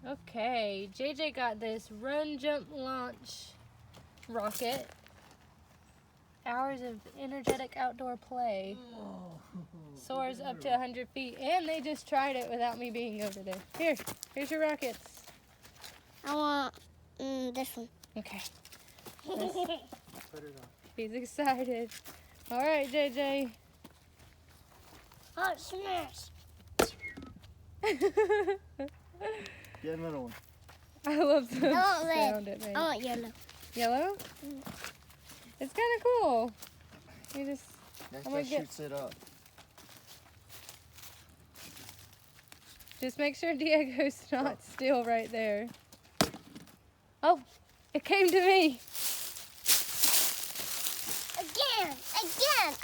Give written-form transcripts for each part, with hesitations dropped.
Okay, JJ got this run, jump, launch rocket. Hours of energetic outdoor play. Soars up to 100 feet. And they just tried it without me being over there. Here's your rockets. I want this one. Okay. Put it on. He's excited. All right, JJ. Oh, smash. Get another one. I love the I want red. sound it makes. I want yellow. Yellow? It's kind of cool. You just, Next I'm one gonna get- shoots it up. just make sure Diego's not still right there. Oh, it came to me. Again.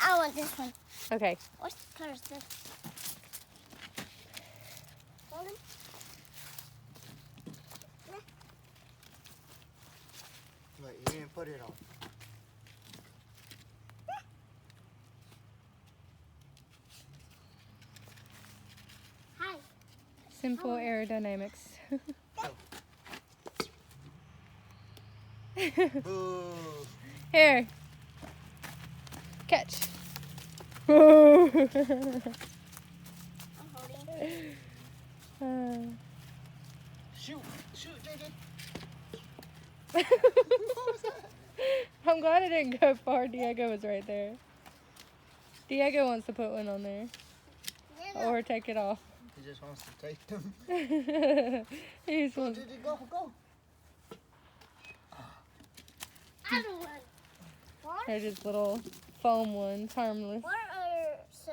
I want this one. Okay. What color is this? Hold him. Wait, you didn't put it on. Hi. Simple aerodynamics. Boo. Here. Catch. Whoa. I'm holding. Shoot, JJ. I'm glad it didn't go far. Diego was right there. Diego wants to put one on there. Or take it off. He just wants to take them. He just Go, wants, JJ, go. I don't want. What? they're just little foam ones, harmless. What are so?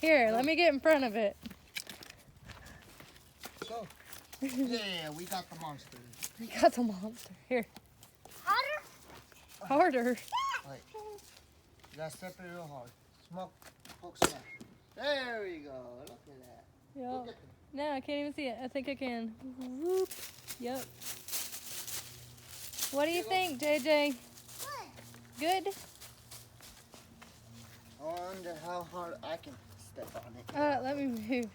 Here, let me get in front of it. Go. Yeah, we got the monster. We got the monster. Here. Harder? Harder. Wait. You gotta step it real hard. Poke smash. There we go. Look at that. Yep. Look at No, I can't even see it. I think I can. Whoop. Yep. What do you think, JJ? What? Good? I wonder how hard I can step on it. Let me move. Can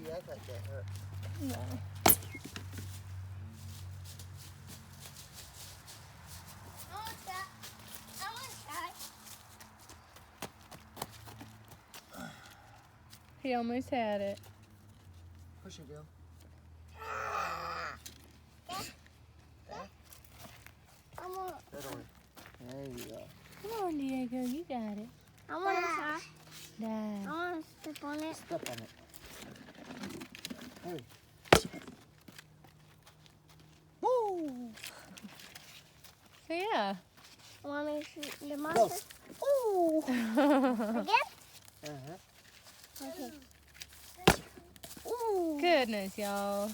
you act like that hurt? No. I want that. I want that. He almost had it. Push it, Bill. I want. That way. There you go. Come on, Diego. You got it. I want to try. I Dad. want to step on it. Step on it. Hey. Woo! So, yeah. Want me to shoot the monster? Ooh! Again? Uh-huh. Okay. Ooh! Goodness, y'all.